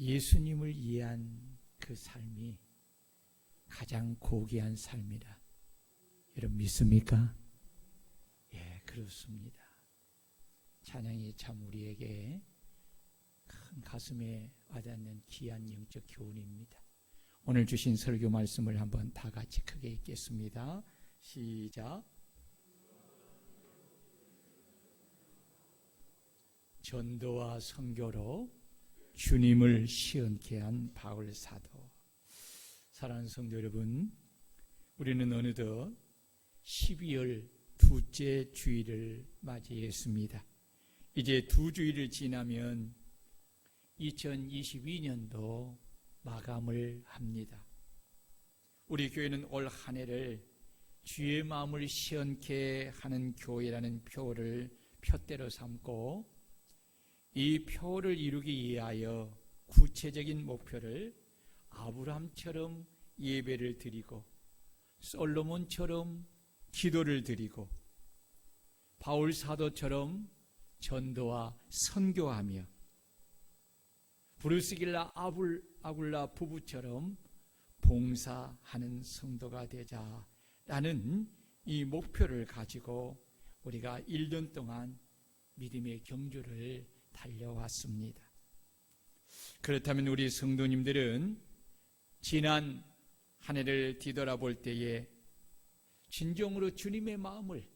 예수님을 이해한 그 삶이 가장 고귀한 삶이라 여러분 믿습니까? 예, 그렇습니다. 찬양이 참 우리에게 큰 가슴에 와닿는 귀한 영적 교훈입니다. 오늘 주신 설교 말씀을 한번 다 같이 크게 읽겠습니다. 시작. 전도와 선교로 주님을 시원케 한 바울 사도. 사랑하는 성도 여러분, 우리는 어느덧 12월 둘째 주일을 맞이했습니다. 이제 두 주일을 지나면 2022년도 마감을 합니다. 우리 교회는 올 한 해를 주의 마음을 시원케 하는 교회라는 표대로 삼고 이 표를 이루기 위하여 구체적인 목표를 아브라함처럼 예배를 드리고 솔로몬처럼 기도를 드리고 바울 사도처럼 전도와 선교하며 브루스길라 아굴라 부부처럼 봉사하는 성도가 되자라는 이 목표를 가지고 우리가 1년 동안 믿음의 경주를 달려왔습니다. 그렇다면 우리 성도님들은 지난 한 해를 뒤돌아볼 때에 진정으로 주님의 마음을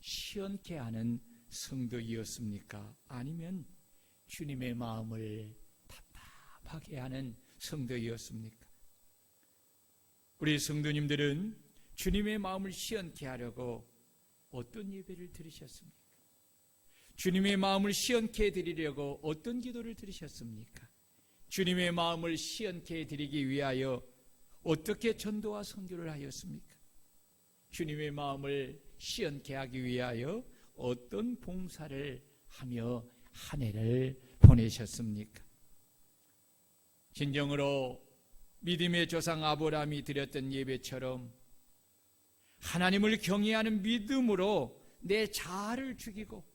시원케 하는 성도이었습니까? 아니면 주님의 마음을 답답하게 하는 성도이었습니까? 우리 성도님들은 주님의 마음을 시원케 하려고 어떤 예배를 드리셨습니까? 주님의 마음을 시원케 드리려고 어떤 기도를 드리셨습니까? 주님의 마음을 시원케 드리기 위하여 어떻게 전도와 선교를 하였습니까? 주님의 마음을 시원케 하기 위하여 어떤 봉사를 하며 한 해를 보내셨습니까? 진정으로 믿음의 조상 아브라함이 드렸던 예배처럼 하나님을 경외하는 믿음으로 내 자아를 죽이고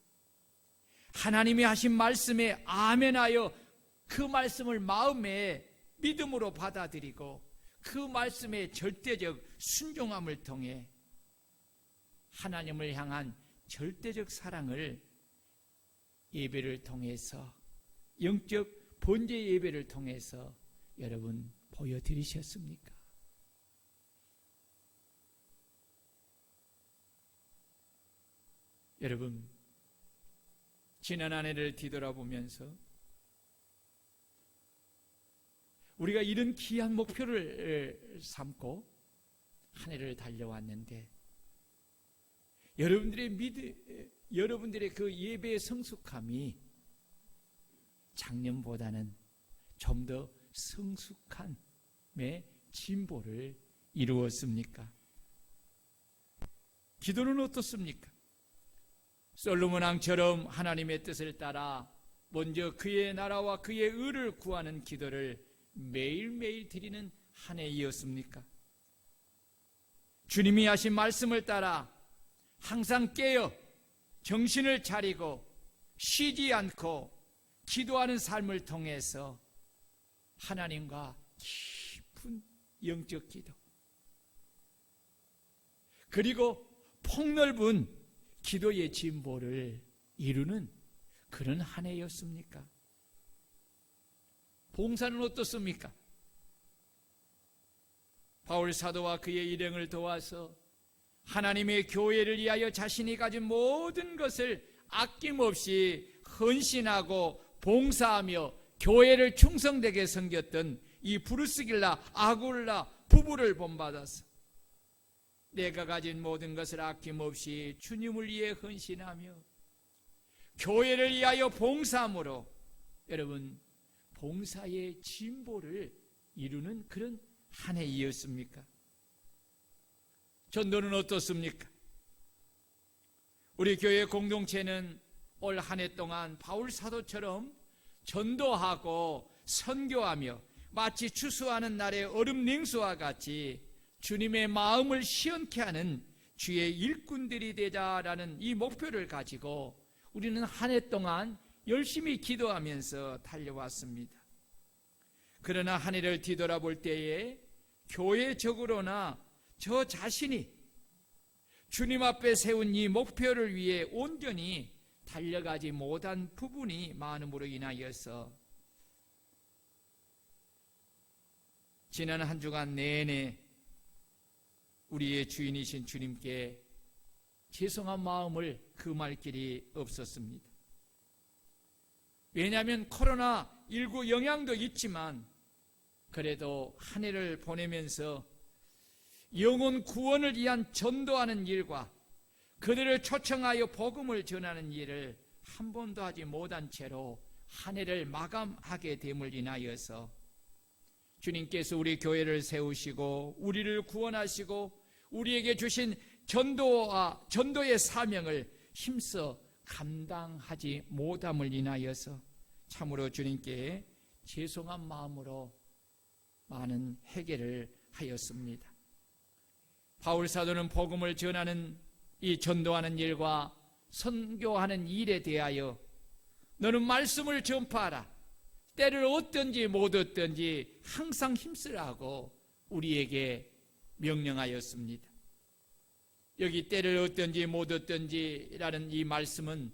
하나님이 하신 말씀에 아멘하여 그 말씀을 마음에 믿음으로 받아들이고 그 말씀의 절대적 순종함을 통해 하나님을 향한 절대적 사랑을 예배를 통해서 영적 번제 예배를 통해서 여러분 보여드리셨습니까? 여러분 지난 한 해를 뒤돌아보면서 우리가 이런 귀한 목표를 삼고 한 해를 달려왔는데 여러분들의 그 예배의 성숙함이 작년보다는 좀 더 성숙함의 진보를 이루었습니까? 기도는 어떻습니까? 솔로몬 왕처럼 하나님의 뜻을 따라 먼저 그의 나라와 그의 의를 구하는 기도를 매일매일 드리는 한 해이었습니까? 주님이 하신 말씀을 따라 항상 깨어 정신을 차리고 쉬지 않고 기도하는 삶을 통해서 하나님과 깊은 영적 기도 그리고 폭넓은 기도의 진보를 이루는 그런 한 해였습니까? 봉사는 어떻습니까? 바울 사도와 그의 일행을 도와서 하나님의 교회를 위하여 자신이 가진 모든 것을 아낌없이 헌신하고 봉사하며 교회를 충성되게 섬겼던 이 브루스길라 아굴라 부부를 본받아서 내가 가진 모든 것을 아낌없이 주님을 위해 헌신하며 교회를 위하여 봉사함으로 여러분 봉사의 진보를 이루는 그런 한 해이었습니까? 전도는 어떻습니까? 우리 교회 공동체는 올 한 해 동안 바울 사도처럼 전도하고 선교하며 마치 추수하는 날의 얼음 냉수와 같이 주님의 마음을 시원케 하는 주의 일꾼들이 되자라는 이 목표를 가지고 우리는 한 해 동안 열심히 기도하면서 달려왔습니다. 그러나 한 해를 뒤돌아볼 때에 교회적으로나 저 자신이 주님 앞에 세운 이 목표를 위해 온전히 달려가지 못한 부분이 많음으로 인하여서 지난 한 주간 내내 우리의 주인이신 주님께 죄송한 마음을 금할 길이 없었습니다. 왜냐하면 코로나19 영향도 있지만 그래도 한 해를 보내면서 영혼 구원을 위한 전도하는 일과 그들을 초청하여 복음을 전하는 일을 한 번도 하지 못한 채로 한 해를 마감하게 됨을 인하여서 주님께서 우리 교회를 세우시고 우리를 구원하시고 우리에게 주신 전도의 사명을 힘써 감당하지 못함을 인하여서 참으로 주님께 죄송한 마음으로 많은 회개를 하였습니다. 바울 사도는 복음을 전하는 이 전도하는 일과 선교하는 일에 대하여 너는 말씀을 전파하라. 때를 얻든지 못 얻든지 항상 힘쓰라고 우리에게 명령하였습니다. 여기 때를 얻든지 못 얻든지라는 이 말씀은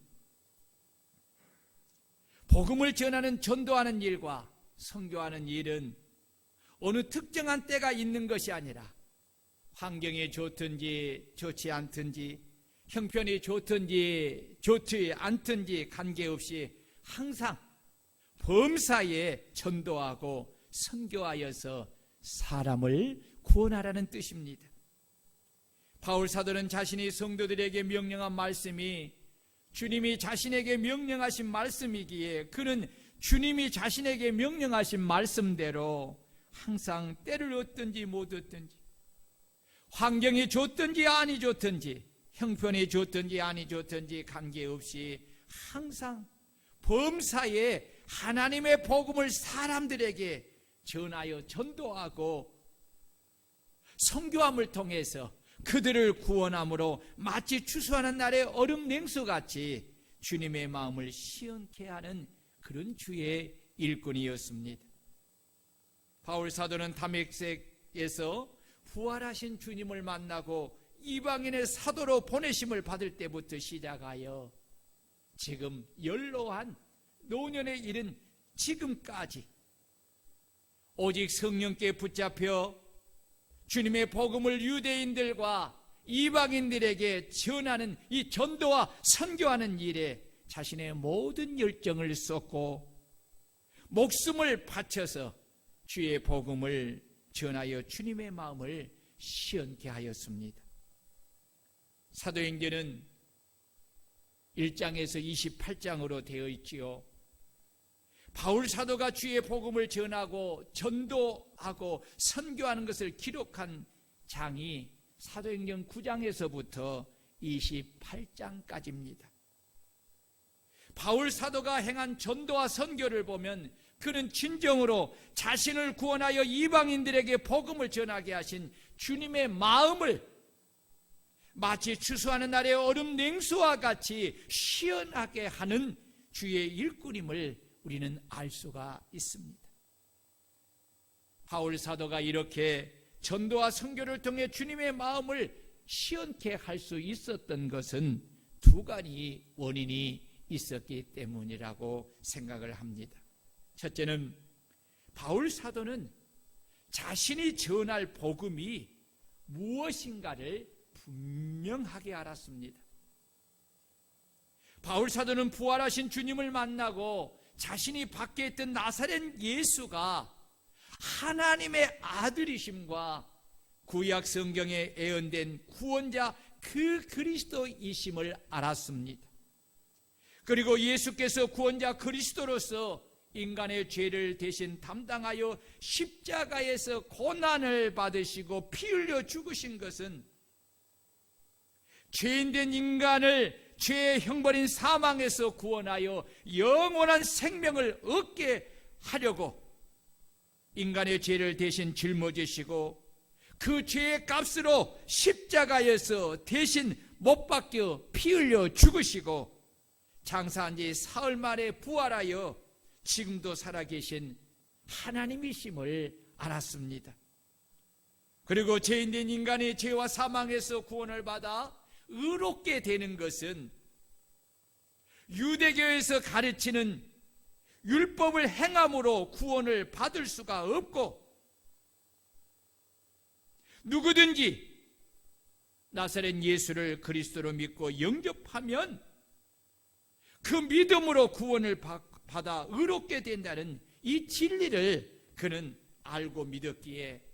복음을 전하는 전도하는 일과 선교하는 일은 어느 특정한 때가 있는 것이 아니라 환경이 좋든지 좋지 않든지 형편이 좋든지 좋지 않든지 관계없이 항상 범사에 전도하고 선교하여서 사람을 구원하라는 뜻입니다. 바울 사도는 자신이 성도들에게 명령한 말씀이 주님이 자신에게 명령하신 말씀이기에 그는 주님이 자신에게 명령하신 말씀대로 항상 때를 얻든지 못 얻든지 환경이 좋든지 아니 좋든지 형편이 좋든지 아니 좋든지 관계없이 항상 범사에 하나님의 복음을 사람들에게 전하여 전도하고 선교함을 통해서 그들을 구원함으로 마치 추수하는 날의 얼음 냉수같이 주님의 마음을 시원케 하는 그런 주의 일꾼이었습니다. 바울 사도는 다메섹에서 부활하신 주님을 만나고 이방인의 사도로 보내심을 받을 때부터 시작하여 지금 연로한 노년에 이른 지금까지 오직 성령께 붙잡혀 주님의 복음을 유대인들과 이방인들에게 전하는 이 전도와 선교하는 일에 자신의 모든 열정을 쏟고 목숨을 바쳐서 주의 복음을 전하여 주님의 마음을 시원케 하였습니다. 사도행전은 1장에서 28장으로 되어 있지요. 바울 사도가 주의 복음을 전하고 전도하고 선교하는 것을 기록한 장이 사도행전 9장에서부터 28장까지입니다. 바울 사도가 행한 전도와 선교를 보면 그는 진정으로 자신을 구원하여 이방인들에게 복음을 전하게 하신 주님의 마음을 마치 추수하는 날의 얼음 냉수와 같이 시원하게 하는 주의 일꾼임을 우리는 알 수가 있습니다. 바울 사도가 이렇게 전도와 선교를 통해 주님의 마음을 시원케 할 수 있었던 것은 두 가지 원인이 있었기 때문이라고 생각을 합니다. 첫째는 바울 사도는 자신이 전할 복음이 무엇인가를 분명하게 알았습니다. 바울 사도는 부활하신 주님을 만나고 자신이 받게 했던 나사렛 예수가 하나님의 아들이심과 구약 성경에 예언된 구원자 그 그리스도이심을 알았습니다. 그리고 예수께서 구원자 그리스도로서 인간의 죄를 대신 담당하여 십자가에서 고난을 받으시고 피 흘려 죽으신 것은 죄인된 인간을 죄의 형벌인 사망에서 구원하여 영원한 생명을 얻게 하려고 인간의 죄를 대신 짊어지시고 그 죄의 값으로 십자가에서 대신 못 박혀 피 흘려 죽으시고 장사한 지 사흘 만에 부활하여 지금도 살아계신 하나님이심을 알았습니다. 그리고 죄인된 인간의 죄와 사망에서 구원을 받아 의롭게 되는 것은 유대교에서 가르치는 율법을 행함으로 구원을 받을 수가 없고, 누구든지 나사렛 예수를 그리스도로 믿고 영접하면 그 믿음으로 구원을 받아 의롭게 된다는 이 진리를 그는 알고 믿었기에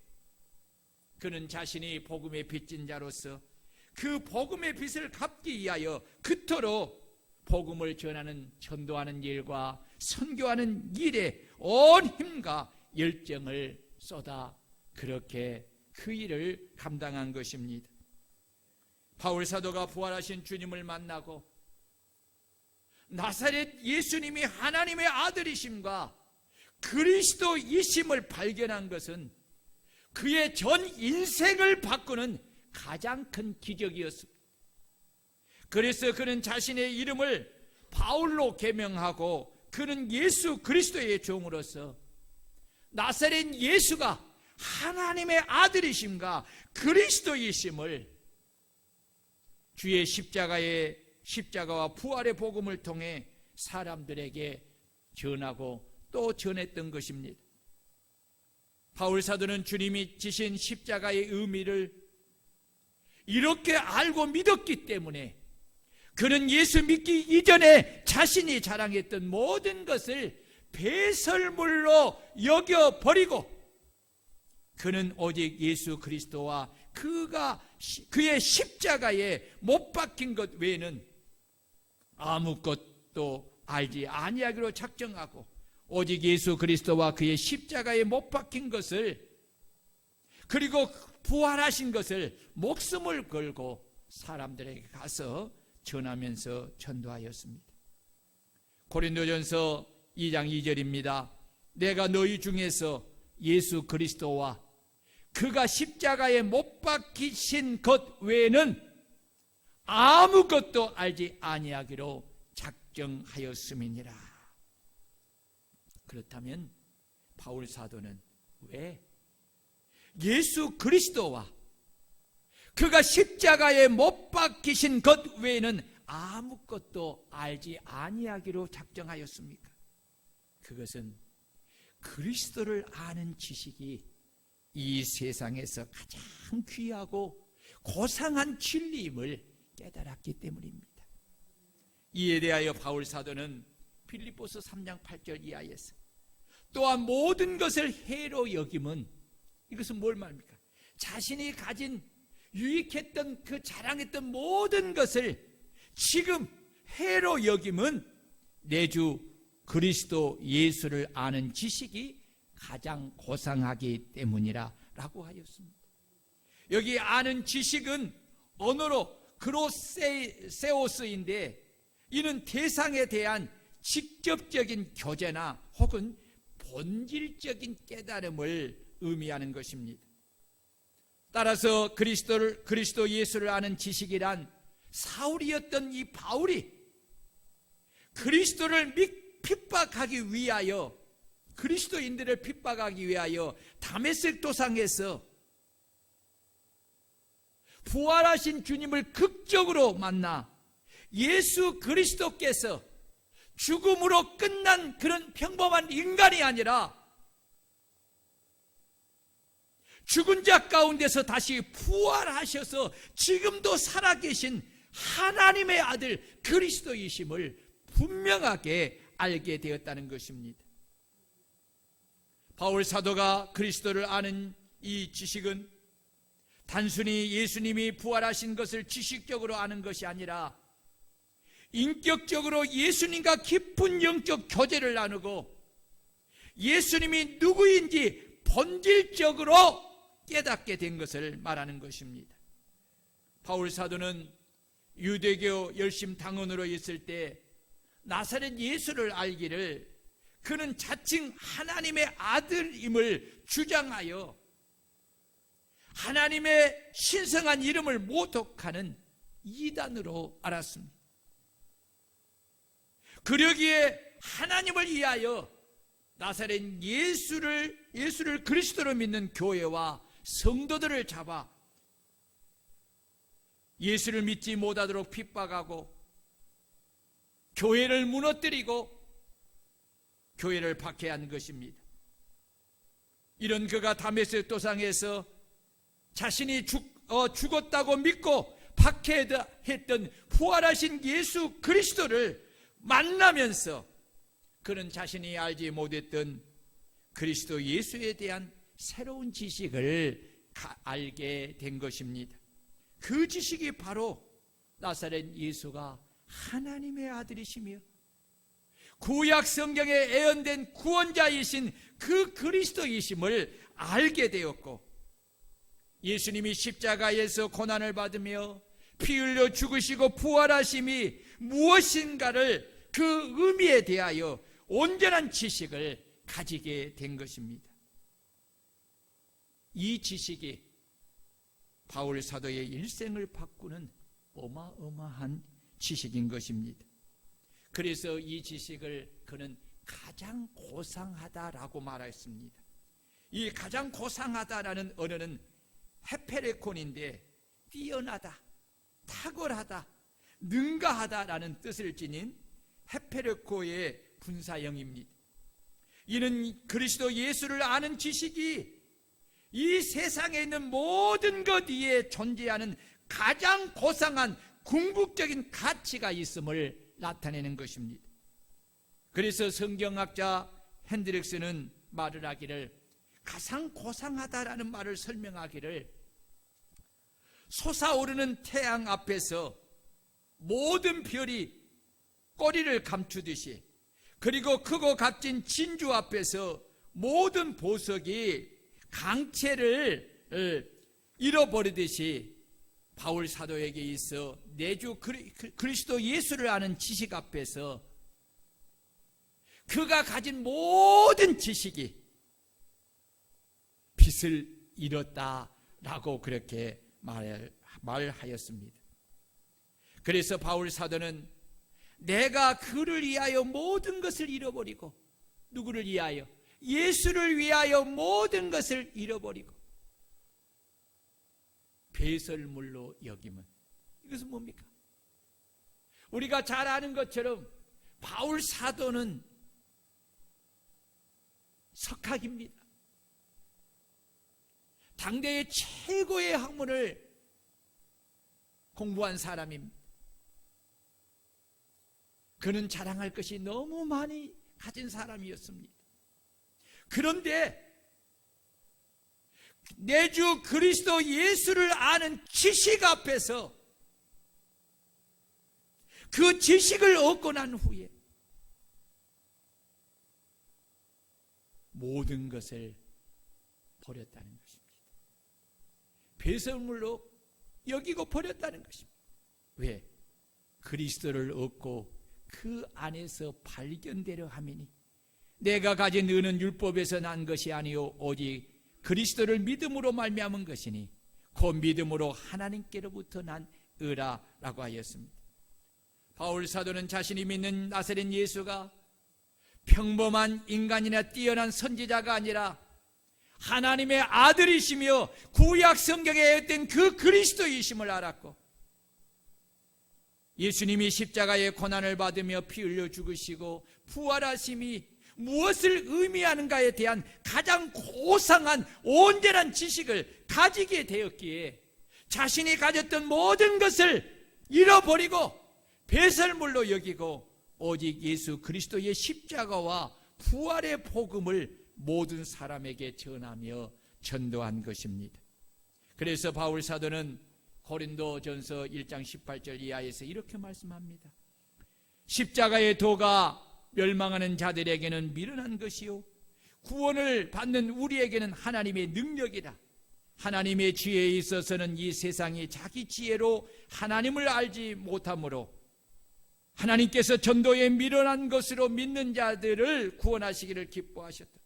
그는 자신이 복음의 빚진 자로서 그 복음의 빚을 갚기 위하여 그토록 복음을 전하는, 전도하는 일과 선교하는 일에 온 힘과 열정을 쏟아 그렇게 그 일을 감당한 것입니다. 바울 사도가 부활하신 주님을 만나고 나사렛 예수님이 하나님의 아들이심과 그리스도이심을 발견한 것은 그의 전 인생을 바꾸는 가장 큰 기적이었습니다. 그래서 그는 자신의 이름을 바울로 개명하고 그는 예수 그리스도의 종으로서 나사렛 예수가 하나님의 아들이심과 그리스도이심을 주의 십자가와 부활의 복음을 통해 사람들에게 전하고 또 전했던 것입니다. 바울 사도는 주님이 지신 십자가의 의미를 이렇게 알고 믿었기 때문에 그는 예수 믿기 이전에 자신이 자랑했던 모든 것을 배설물로 여겨버리고 그는 오직 예수 그리스도와 그의 십자가에 못 박힌 것 외에는 아무것도 알지 아니하기로 작정하고 오직 예수 그리스도와 그의 십자가에 못 박힌 것을, 그리고 부활하신 것을 목숨을 걸고 사람들에게 가서 전하면서 전도하였습니다. 고린도전서 2장 2절입니다. 내가 너희 중에서 예수 그리스도와 그가 십자가에 못 박히신 것 외에는 아무것도 알지 아니하기로 작정하였음이니라. 그렇다면 바울 사도는 왜 예수 그리스도와 그가 십자가에 못 박히신 것 외에는 아무것도 알지 아니하기로 작정하였습니까? 그것은 그리스도를 아는 지식이 이 세상에서 가장 귀하고 고상한 진리임을 깨달았기 때문입니다. 이에 대하여 바울 사도는 빌립보서 3장 8절 이하에서 또한 모든 것을 해로 여김은, 이것은 뭘 말합니까? 자신이 가진 유익했던 그 자랑했던 모든 것을 지금 해로 여김은 내 주 그리스도 예수를 아는 지식이 가장 고상하기 때문이라 라고 하였습니다. 여기 아는 지식은 언어로 그로세오스인데 이는 대상에 대한 직접적인 교제나 혹은 본질적인 깨달음을 의미하는 것입니다. 따라서 그리스도 예수를 아는 지식이란 사울이었던 이 바울이 그리스도를 핍박하기 위하여, 그리스도인들을 핍박하기 위하여 다메섹 도상에서 부활하신 주님을 극적으로 만나 예수 그리스도께서 죽음으로 끝난 그런 평범한 인간이 아니라 죽은 자 가운데서 다시 부활하셔서 지금도 살아계신 하나님의 아들 그리스도이심을 분명하게 알게 되었다는 것입니다. 바울 사도가 그리스도를 아는 이 지식은 단순히 예수님이 부활하신 것을 지식적으로 아는 것이 아니라 인격적으로 예수님과 깊은 영적 교제를 나누고 예수님이 누구인지 본질적으로 깨닫게 된 것을 말하는 것입니다. 바울 사도는 유대교 열심 당원으로 있을 때 나사렛 예수를 알기를 그는 자칭 하나님의 아들임을 주장하여 하나님의 신성한 이름을 모독하는 이단으로 알았습니다. 그러기에 하나님을 위하여 나사렛 예수를 그리스도로 믿는 교회와 성도들을 잡아 예수를 믿지 못하도록 핍박하고 교회를 무너뜨리고 교회를 박해한 것입니다. 이런 그가 다메섹 도상에서 자신이 죽었다고 믿고 박해했던 부활하신 예수 그리스도를 만나면서 그는 자신이 알지 못했던 그리스도 예수에 대한 새로운 지식을 알게 된 것입니다. 그 지식이 바로 나사렛 예수가 하나님의 아들이시며 구약 성경에 예언된 구원자이신 그 그리스도이심을 알게 되었고, 예수님이 십자가에서 고난을 받으며 피 흘려 죽으시고 부활하심이 무엇인가를 그 의미에 대하여 온전한 지식을 가지게 된 것입니다. 이 지식이 바울 사도의 일생을 바꾸는 어마어마한 지식인 것입니다. 그래서 이 지식을 그는 가장 고상하다라고 말했습니다. 이 가장 고상하다라는 언어는 헤페레콘인데 뛰어나다, 탁월하다, 능가하다라는 뜻을 지닌 헤페레코의 분사형입니다. 이는 그리스도 예수를 아는 지식이 이 세상에 있는 모든 것 위에 존재하는 가장 고상한 궁극적인 가치가 있음을 나타내는 것입니다. 그래서 성경학자 핸드릭스는 말을 하기를, 가장 고상하다라는 말을 설명하기를, 솟아오르는 태양 앞에서 모든 별이 꼬리를 감추듯이, 그리고 크고 값진 진주 앞에서 모든 보석이 강체를 잃어버리듯이 바울 사도에게 있어 내주 그리스도 예수를 아는 지식 앞에서 그가 가진 모든 지식이 빛을 잃었다라고 그렇게 말하였습니다. 그래서 바울 사도는 내가 그를 위하여 모든 것을 잃어버리고, 누구를 위하여? 예수를 위하여 모든 것을 잃어버리고 배설물로 여김은, 이것은 뭡니까? 우리가 잘 아는 것처럼 바울 사도는 석학입니다. 당대의 최고의 학문을 공부한 사람입니다. 그는 자랑할 것이 너무 많이 가진 사람이었습니다. 그런데 내 주 그리스도 예수를 아는 지식 앞에서, 그 지식을 얻고 난 후에 모든 것을 버렸다는 것입니다. 배설물로 여기고 버렸다는 것입니다. 왜? 그리스도를 얻고 그 안에서 발견되려 함이니, 내가 가진 의는 율법에서 난 것이 아니요 오직 그리스도를 믿음으로 말미암은 것이니 그 믿음으로 하나님께로부터 난 의라라고 하였습니다. 바울 사도는 자신이 믿는 나사렛 예수가 평범한 인간이나 뛰어난 선지자가 아니라 하나님의 아들이시며 구약 성경에 예언된 그 그리스도이심을 알았고, 예수님이 십자가의 고난을 받으며 피 흘려 죽으시고 부활하심이 무엇을 의미하는가에 대한 가장 고상한 온전한 지식을 가지게 되었기에 자신이 가졌던 모든 것을 잃어버리고 배설물로 여기고 오직 예수 그리스도의 십자가와 부활의 복음을 모든 사람에게 전하며 전도한 것입니다. 그래서 바울 사도는 고린도전서 1장 18절 이하에서 이렇게 말씀합니다. 십자가의 도가 멸망하는 자들에게는 미련한 것이요 구원을 받는 우리에게는 하나님의 능력이라. 하나님의 지혜에 있어서는 이 세상이 자기 지혜로 하나님을 알지 못하므로 하나님께서 전도에 미련한 것으로 믿는 자들을 구원하시기를 기뻐하셨다.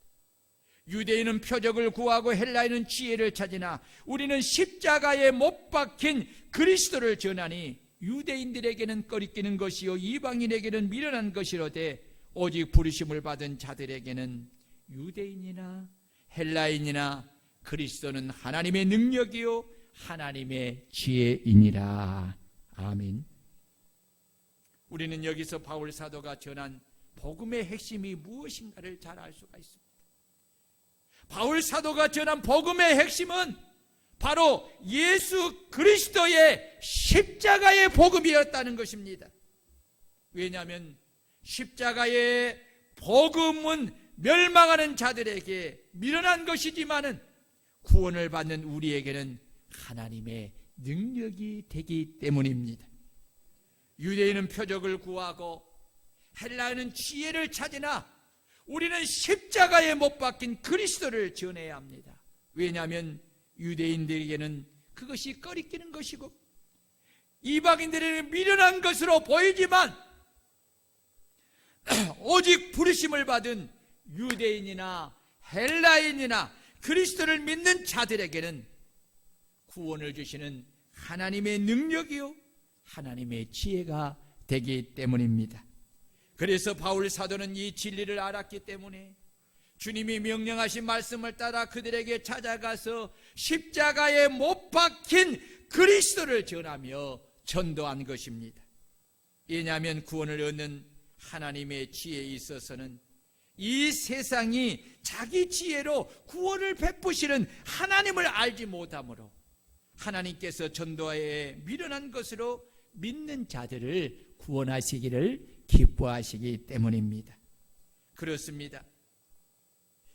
유대인은 표적을 구하고 헬라인은 지혜를 찾으나 우리는 십자가에 못 박힌 그리스도를 전하니 유대인들에게는 꺼리끼는 것이요 이방인에게는 미련한 것이로되 오직 부르심을 받은 자들에게는 유대인이나 헬라인이나 그리스도는 하나님의 능력이요 하나님의 지혜이니라. 아멘. 우리는 여기서 바울 사도가 전한 복음의 핵심이 무엇인가를 잘 알 수가 있습니다. 바울 사도가 전한 복음의 핵심은 바로 예수 그리스도의 십자가의 복음이었다는 것입니다. 왜냐하면 십자가의 복음은 멸망하는 자들에게 미련한 것이지만은 구원을 받는 우리에게는 하나님의 능력이 되기 때문입니다. 유대인은 표적을 구하고 헬라인은 지혜를 찾으나 우리는 십자가에 못 박힌 그리스도를 전해야 합니다. 왜냐하면 유대인들에게는 그것이 꺼리끼는 것이고 이방인들에게는 미련한 것으로 보이지만 오직 부르심을 받은 유대인이나 헬라인이나 그리스도를 믿는 자들에게는 구원을 주시는 하나님의 능력이요 하나님의 지혜가 되기 때문입니다. 그래서 바울 사도는 이 진리를 알았기 때문에 주님이 명령하신 말씀을 따라 그들에게 찾아가서 십자가에 못 박힌 그리스도를 전하며 전도한 것입니다. 왜냐하면 구원을 얻는 하나님의 지혜에 있어서는 이 세상이 자기 지혜로 구원을 베푸시는 하나님을 알지 못하므로 하나님께서 전도에 미련한 것으로 믿는 자들을 구원하시기를 기뻐하시기 때문입니다. 그렇습니다.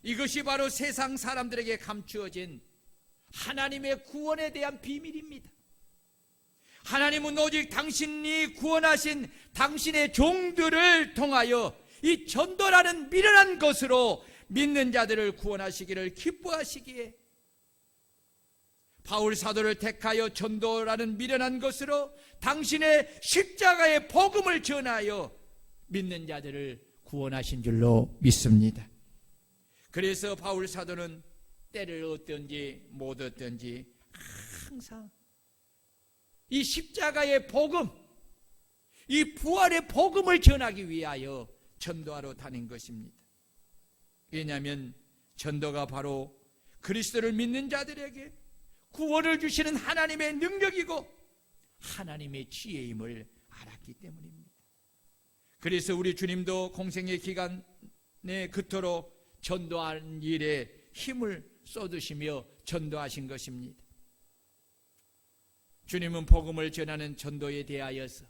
이것이 바로 세상 사람들에게 감추어진 하나님의 구원에 대한 비밀입니다. 하나님은 오직 당신이 구원하신 당신의 종들을 통하여 이 전도라는 미련한 것으로 믿는 자들을 구원하시기를 기뻐하시기에 바울 사도를 택하여 전도라는 미련한 것으로 당신의 십자가의 복음을 전하여 믿는 자들을 구원하신 줄로 믿습니다. 그래서 바울 사도는 때를 얻든지 못 얻든지 항상 이 십자가의 복음, 이 부활의 복음을 전하기 위하여 전도하러 다닌 것입니다. 왜냐하면 전도가 바로 그리스도를 믿는 자들에게 구원을 주시는 하나님의 능력이고 하나님의 지혜임을 알았기 때문입니다. 그래서 우리 주님도 공생의 기간에 그토록 전도하는 일에 힘을 쏟으시며 전도하신 것입니다. 주님은 복음을 전하는 전도에 대하여서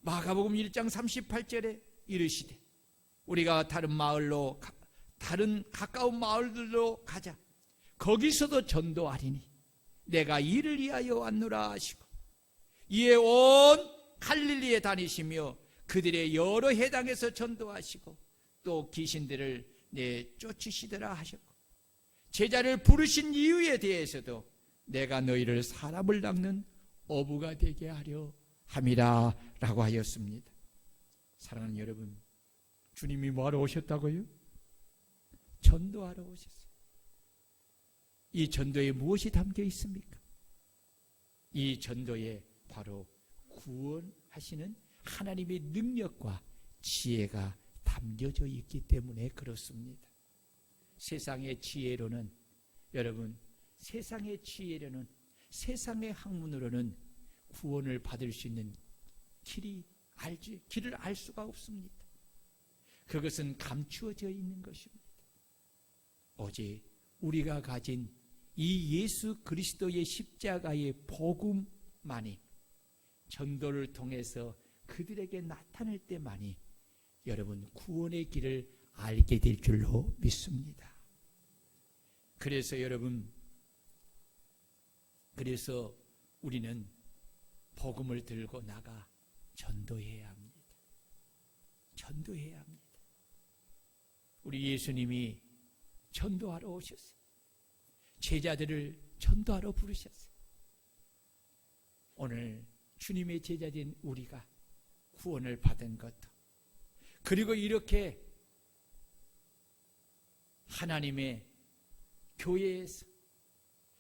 마가복음 1장 38절에 이르시되 우리가 다른 마을로 다른 가까운 마을들로 가자. 거기서도 전도하리니 내가 이를 위하여 왔노라 하시고 이에 온 갈릴리에 다니시며 그들의 여러 해당에서 전도하시고 또 귀신들을 내쫓으시더라 하셨고 제자를 부르신 이유에 대해서도 내가 너희를 사람을 낚는 어부가 되게 하려 함이라 라고 하였습니다. 사랑하는 여러분, 주님이 뭐하러 오셨다고요? 전도하러 오셨어요. 이 전도에 무엇이 담겨 있습니까? 이 전도에 바로 구원하시는 하나님의 능력과 지혜가 담겨져 있기 때문에 그렇습니다. 세상의 지혜로는 여러분, 세상의 지혜로는 세상의 학문으로는 구원을 받을 수 있는 길을 알 수가 없습니다. 그것은 감추어져 있는 것입니다. 오직 우리가 가진 이 예수 그리스도의 십자가의 복음만이 전도를 통해서 그들에게 나타날 때만이 여러분 구원의 길을 알게 될 줄로 믿습니다. 그래서 여러분, 그래서 우리는 복음을 들고 나가 전도해야 합니다. 전도해야 합니다. 우리 예수님이 전도하러 오셨어요. 제자들을 전도하러 부르셨어요. 오늘 주님의 제자된 우리가 구원을 받은 것도 그리고 이렇게 하나님의 교회에서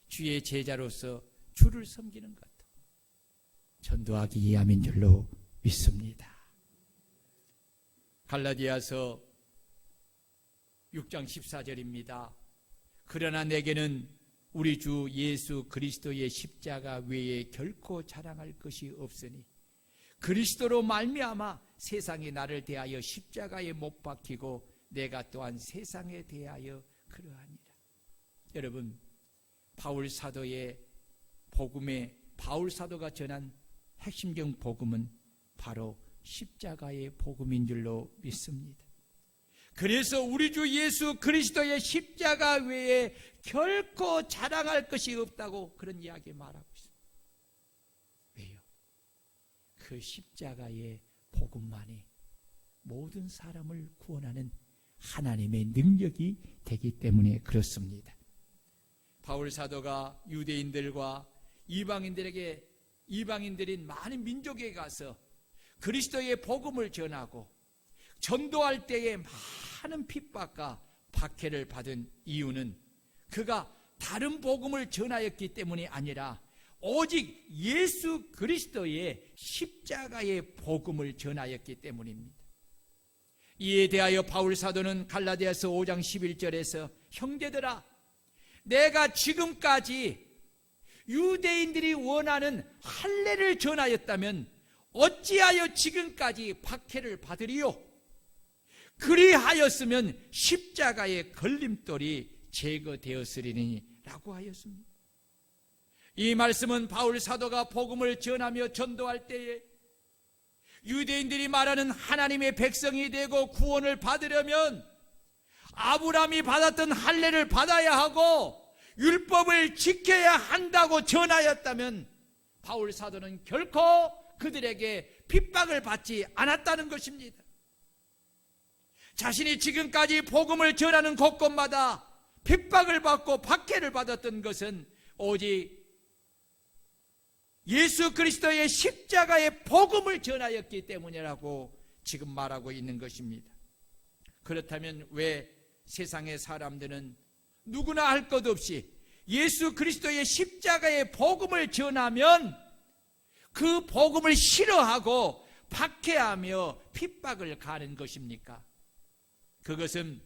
주의 제자로서 주를 섬기는 것도 전도하기 위함인 줄로 믿습니다. 갈라디아서 6장 14절입니다. 그러나 내게는 우리 주 예수 그리스도의 십자가 외에 결코 자랑할 것이 없으니 그리스도로 말미암아 세상이 나를 대하여 십자가에 못 박히고 내가 또한 세상에 대하여 그러하니라. 여러분, 바울 사도의 복음에 바울 사도가 전한 핵심적 복음은 바로 십자가의 복음인 줄로 믿습니다. 그래서 우리 주 예수 그리스도의 십자가 외에 결코 자랑할 것이 없다고 그런 이야기 말하고 있습니다. 왜요? 그 십자가의 복음만이 모든 사람을 구원하는 하나님의 능력이 되기 때문에 그렇습니다. 바울 사도가 유대인들과 이방인들인 많은 민족에 가서 그리스도의 복음을 전하고 전도할 때에 많은 핍박과 박해를 받은 이유는 그가 다른 복음을 전하였기 때문이 아니라 오직 예수 그리스도의 십자가의 복음을 전하였기 때문입니다. 이에 대하여 바울 사도는 갈라디아서 5장 11절에서 형제들아, 내가 지금까지 유대인들이 원하는 할례를 전하였다면 어찌하여 지금까지 박해를 받으리요? 그리하였으면 십자가의 걸림돌이 제거되었으리니 라고 하였습니다. 이 말씀은 바울 사도가 복음을 전하며 전도할 때에 유대인들이 말하는 하나님의 백성이 되고 구원을 받으려면 아브라함이 받았던 할례를 받아야 하고 율법을 지켜야 한다고 전하였다면 바울 사도는 결코 그들에게 핍박을 받지 않았다는 것입니다. 자신이 지금까지 복음을 전하는 곳곳마다 핍박을 받고 박해를 받았던 것은 오직 예수 그리스도의 십자가의 복음을 전하였기 때문이라고 지금 말하고 있는 것입니다. 그렇다면 왜 세상의 사람들은 누구나 할 것 없이 예수 그리스도의 십자가의 복음을 전하면 그 복음을 싫어하고 박해하며 핍박을 가는 것입니까? 그것은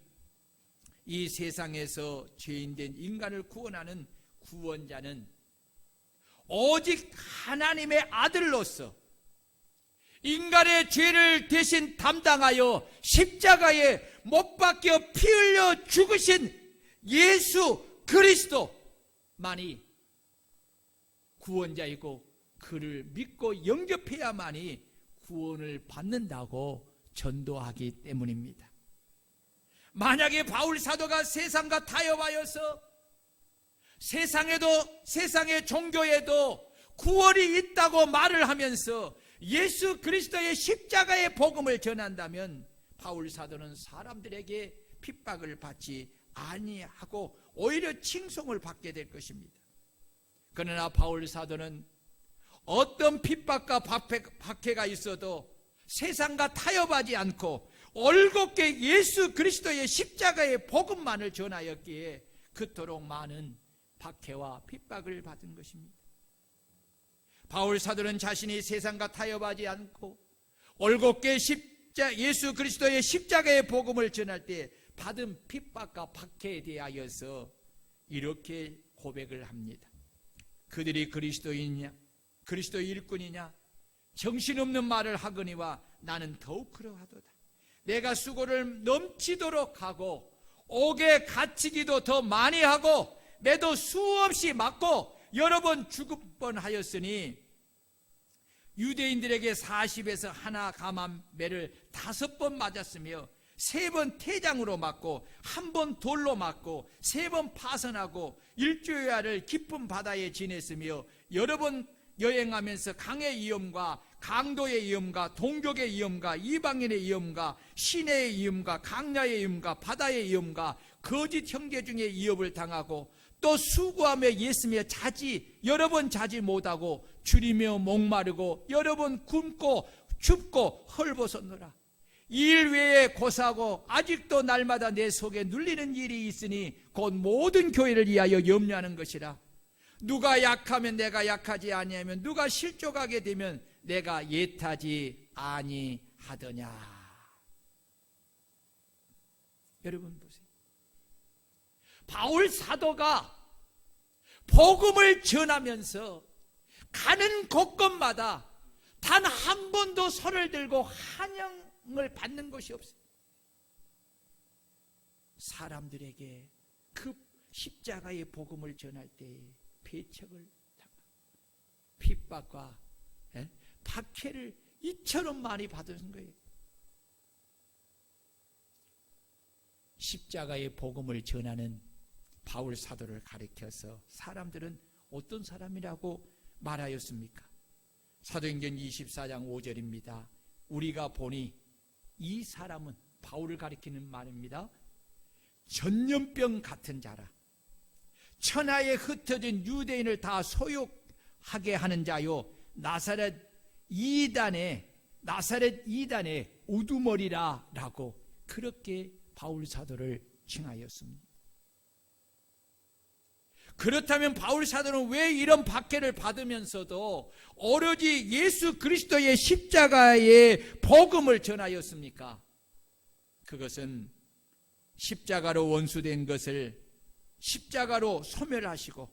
이 세상에서 죄인된 인간을 구원하는 구원자는 오직 하나님의 아들로서 인간의 죄를 대신 담당하여 십자가에 못 박혀 피 흘려 죽으신 예수 그리스도만이 구원자이고 그를 믿고 영접해야만이 구원을 받는다고 전도하기 때문입니다. 만약에 바울 사도가 세상과 타협하여서 세상의 종교에도 구원이 있다고 말을 하면서 예수 그리스도의 십자가의 복음을 전한다면 바울 사도는 사람들에게 핍박을 받지 아니하고 오히려 칭송을 받게 될 것입니다. 그러나 바울 사도는 어떤 핍박과 박해가 있어도 세상과 타협하지 않고 올곧게 예수 그리스도의 십자가의 복음만을 전하였기에 그토록 많은 박해와 핍박을 받은 것입니다. 바울 사도는 자신이 세상과 타협하지 않고 올곧게 예수 그리스도의 십자가의 복음을 전할 때 받은 핍박과 박해에 대하여서 이렇게 고백을 합니다. 그들이 그리스도인이냐, 그리스도의 일꾼이냐, 정신없는 말을 하거니와 나는 더욱 그러하도다. 내가 수고를 넘치도록 하고 옥에 갇히기도 더 많이 하고 매도 수없이 맞고 여러 번 죽을 뻔하였으니 유대인들에게 40에서 하나 감한 매를 5번 맞았으며 3번 태장으로 맞고 1번 돌로 맞고 3번 파선하고 일주야를 깊은 바다에 지냈으며 여러 번 여행하면서 강의 위험과 강도의 위험과 동족의 위험과 이방인의 위험과 시내의 위험과 강야의 위험과 바다의 위험과 거짓 형제 중에 위협을 당하고 또 수고하며 예수며 여러 번 자지 못하고 줄이며 목마르고 여러 번 굶고 춥고 헐벗었노라. 이 일 외에 고사하고 아직도 날마다 내 속에 눌리는 일이 있으니 곧 모든 교회를 위하여 염려하는 것이라. 누가 약하면 내가 약하지 아니하면 누가 실족하게 되면 내가 예타지 아니하더냐. 여러분 보세요. 바울 사도가 복음을 전하면서 가는 곳곳마다 단 한 번도 손을 들고 환영을 받는 것이 없어요. 사람들에게 그 십자가의 복음을 전할 때 배척을 당하고 핍박과 박해를 이처럼 많이 받은 거예요. 십자가의 복음을 전하는 바울 사도를 가리켜서 사람들은 어떤 사람이라고 말하였습니까? 사도행전 24장 5절입니다. 우리가 보니 이 사람은, 바울을 가리키는 말입니다, 전염병 같은 자라. 천하에 흩어진 유대인을 다 소욕하게 하는 자요, 나사렛 이단의 우두머리라 라고 그렇게 바울 사도를 칭하였습니다. 그렇다면 바울 사도는 왜 이런 박해를 받으면서도 오로지 예수 그리스도의 십자가의 복음을 전하였습니까? 그것은 십자가로 원수된 것을 십자가로 소멸하시고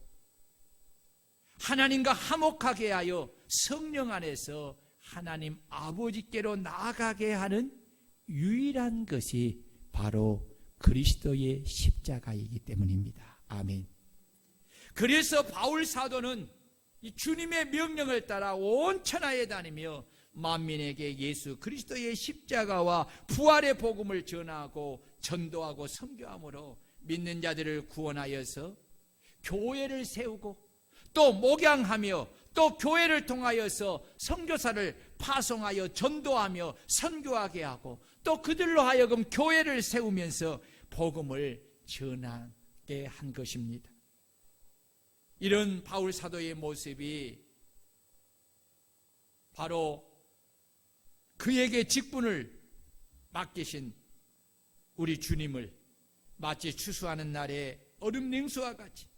하나님과 화목하게 하여 성령 안에서 하나님 아버지께로 나아가게 하는 유일한 것이 바로 그리스도의 십자가이기 때문입니다. 아멘. 그래서 바울 사도는 이 주님의 명령을 따라 온 천하에 다니며 만민에게 예수 그리스도의 십자가와 부활의 복음을 전하고 전도하고 선교함으로 믿는 자들을 구원하여서 교회를 세우고 또 목양하며 또 교회를 통하여서 선교사를 파송하여 전도하며 선교하게 하고 또 그들로 하여금 교회를 세우면서 복음을 전하게 한 것입니다. 이런 바울 사도의 모습이 바로 그에게 직분을 맡기신 우리 주님을 마치 추수하는 날에 얼음 냉수와 같이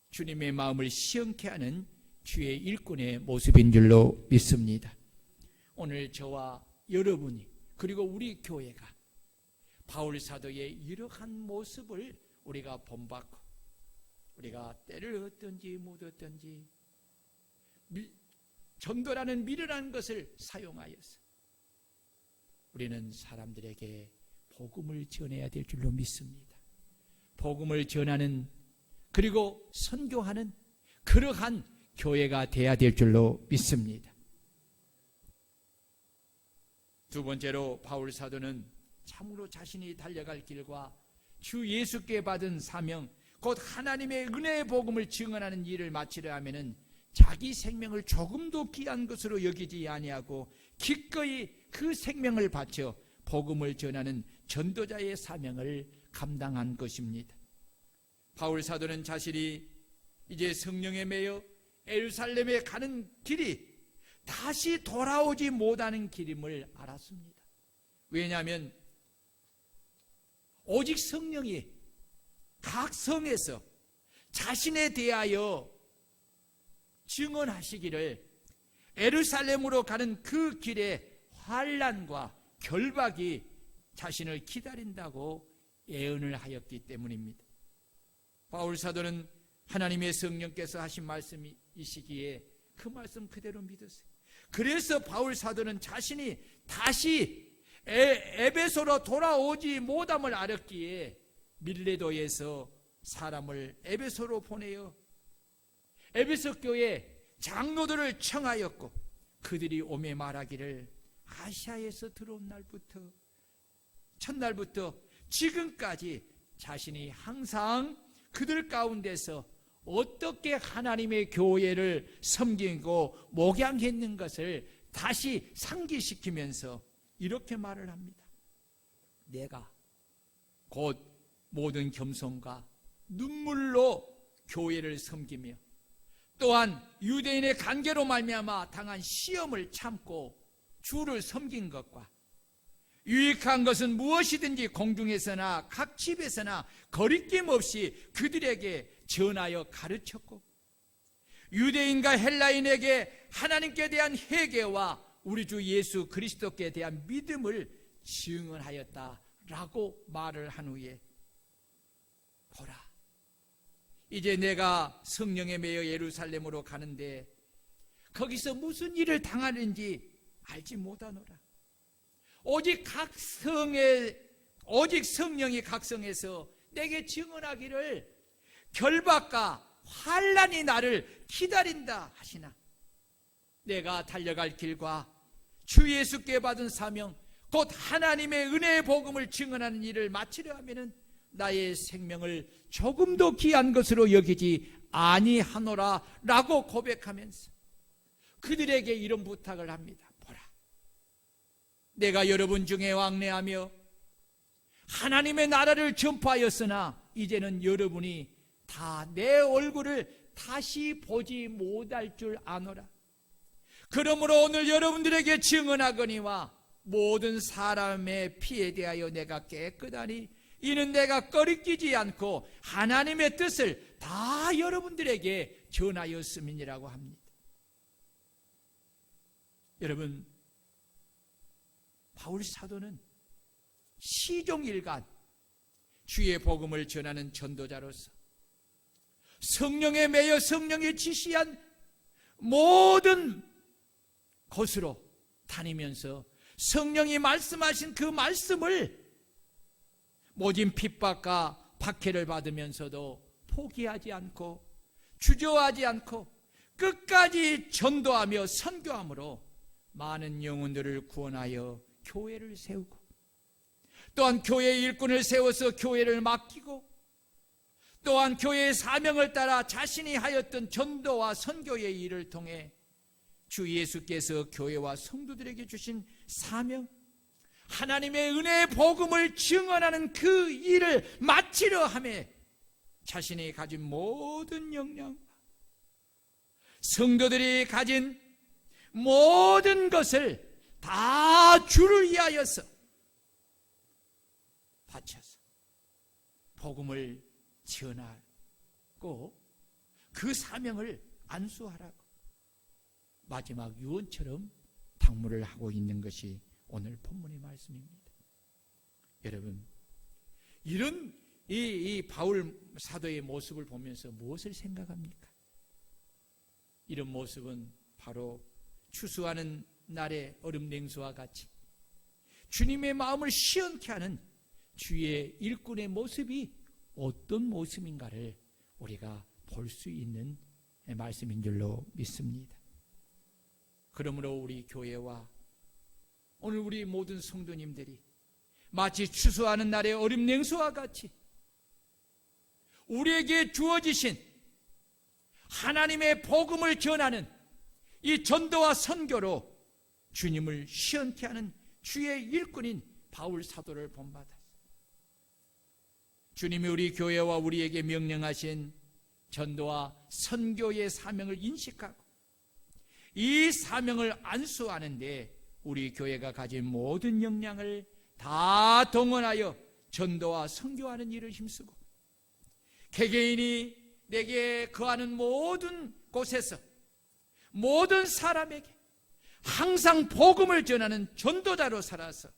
주님의 마음을 시원케 하는 주의 일꾼의 모습인 줄로 믿습니다. 오늘 저와 여러분이 그리고 우리 교회가 바울 사도의 이러한 모습을 우리가 본받고 우리가 때를 얻든지 못 얻든지 전도라는 미련한 것을 사용하여서 우리는 사람들에게 복음을 전해야 될 줄로 믿습니다. 복음을 전하는 그리고 선교하는 그러한 교회가 되어야 될 줄로 믿습니다. 두 번째로 바울 사도는 참으로 자신이 달려갈 길과 주 예수께 받은 사명 곧 하나님의 은혜의 복음을 증언하는 일을 마치려 하면은 자기 생명을 조금도 귀한 것으로 여기지 아니하고 기꺼이 그 생명을 바쳐 복음을 전하는 전도자의 사명을 감당한 것입니다. 바울 사도는 자신이 이제 성령에 매여 예루살렘에 가는 길이 다시 돌아오지 못하는 길임을 알았습니다. 왜냐하면 오직 성령이 각 성에서 자신에 대하여 증언하시기를 예루살렘으로 가는 그 길에 환난과 결박이 자신을 기다린다고 예언을 하였기 때문입니다. 바울 사도는 하나님의 성령께서 하신 말씀이시기에 그 말씀 그대로 믿었어요. 그래서 바울 사도는 자신이 다시 에베소로 돌아오지 못함을 알았기에 밀레도에서 사람을 에베소로 보내어 에베소 교회 장로들을 청하였고 그들이 오매 말하기를 아시아에서 들어온 날부터 첫날부터 지금까지 자신이 항상 그들 가운데서 어떻게 하나님의 교회를 섬기고 목양했는 것을 다시 상기시키면서 이렇게 말을 합니다. 내가 곧 모든 겸손과 눈물로 교회를 섬기며 또한 유대인의 관계로 말미암아 당한 시험을 참고 주를 섬긴 것과 유익한 것은 무엇이든지 공중에서나 각 집에서나 거리낌 없이 그들에게 전하여 가르쳤고 유대인과 헬라인에게 하나님께 대한 회개와 우리 주 예수 그리스도께 대한 믿음을 증언하였다라고 말을 한 후에 보라 이제 내가 성령에 매여 예루살렘으로 가는데 거기서 무슨 일을 당하는지 알지 못하노라. 오직 성령이 각성해서 내게 증언하기를 결박과 환난이 나를 기다린다 하시나, 내가 달려갈 길과 주 예수께 받은 사명 곧 하나님의 은혜의 복음을 증언하는 일을 마치려 하면은 나의 생명을 조금도 귀한 것으로 여기지 아니하노라 라고 고백하면서 그들에게 이런 부탁을 합니다. 보라, 내가 여러분 중에 왕래하며 하나님의 나라를 전파하였으나 이제는 여러분이 다 내 얼굴을 다시 보지 못할 줄 아노라. 그러므로 오늘 여러분들에게 증언하거니와 모든 사람의 피에 대하여 내가 깨끗하니 이는 내가 꺼리끼지 않고 하나님의 뜻을 다 여러분들에게 전하였음이니라고 합니다. 여러분, 바울 사도는 시종일관 주의 복음을 전하는 전도자로서 성령에 매여 성령이 지시한 모든 곳으로 다니면서 성령이 말씀하신 그 말씀을 모진 핍박과 박해를 받으면서도 포기하지 않고 주저하지 않고 끝까지 전도하며 선교함으로 많은 영혼들을 구원하여 교회를 세우고, 또한 교회의 일꾼을 세워서 교회를 맡기고, 또한 교회의 사명을 따라 자신이 하였던 전도와 선교의 일을 통해 주 예수께서 교회와 성도들에게 주신 사명, 하나님의 은혜의 복음을 증언하는 그 일을 마치려 하며 자신이 가진 모든 역량과 성도들이 가진 모든 것을 다 주를 위하여서 바쳐서 복음을 전하고 그 사명을 안수하라고 마지막 유언처럼 당부를 하고 있는 것이 오늘 본문의 말씀입니다. 여러분, 이런 이 바울 사도의 모습을 보면서 무엇을 생각합니까? 이런 모습은 바로 추수하는 날의 얼음 냉수와 같이 주님의 마음을 시원케 하는 주의 일꾼의 모습이 어떤 모습인가를 우리가 볼 수 있는 말씀인 줄로 믿습니다. 그러므로 우리 교회와 오늘 우리 모든 성도님들이 마치 추수하는 날의 얼음 냉수와 같이 우리에게 주어지신 하나님의 복음을 전하는 이 전도와 선교로 주님을 시원케 하는 주의 일꾼인 바울 사도를 본받아 주님이 우리 교회와 우리에게 명령하신 전도와 선교의 사명을 인식하고 이 사명을 안수하는데 우리 교회가 가진 모든 역량을 다 동원하여 전도와 선교하는 일을 힘쓰고 개개인이 내게 거하는 모든 곳에서 모든 사람에게 항상 복음을 전하는 전도자로 살아서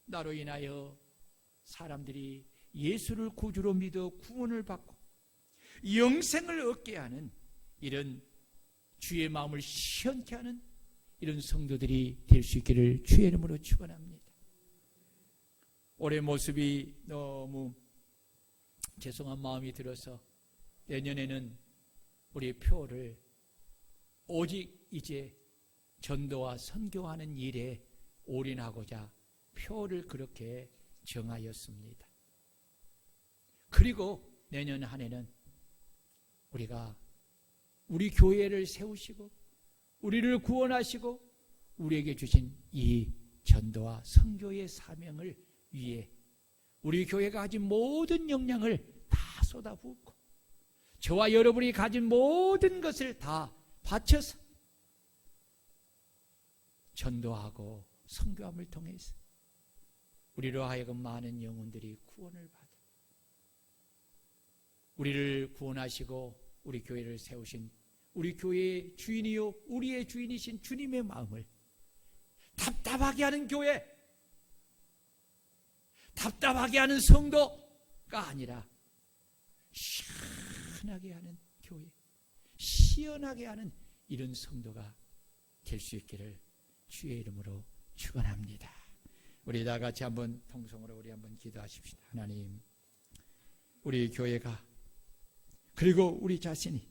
나로 인하여 사람들이 예수를 구주로 믿어 구원을 받고 영생을 얻게 하는 이런 주의 마음을 시원케 하는 이런 성도들이 될 수 있기를 주의 이름으로 축원합니다. 올해 모습이 너무 죄송한 마음이 들어서 내년에는 우리 표를 오직 이제 전도와 선교하는 일에 올인하고자 표를 그렇게 정하였습니다. 그리고 내년 한 해는 우리가 우리 교회를 세우시고 우리를 구원하시고 우리에게 주신 이 전도와 선교의 사명을 위해 우리 교회가 가진 모든 역량을 다 쏟아붓고 저와 여러분이 가진 모든 것을 다 바쳐서 전도하고 선교함을 통해서 우리로 하여금 많은 영혼들이 구원을 받아 우리를 구원하시고 우리 교회를 세우신 우리 교회의 주인이요 우리의 주인이신 주님의 마음을 답답하게 하는 교회, 답답하게 하는 성도가 아니라 시원하게 하는 교회, 시원하게 하는 이런 성도가 될 수 있기를 주의 이름으로 축원합니다. 우리 다 같이 한번 통성으로 우리 한번 기도하십시다. 하나님, 우리 교회가 그리고 우리 자신이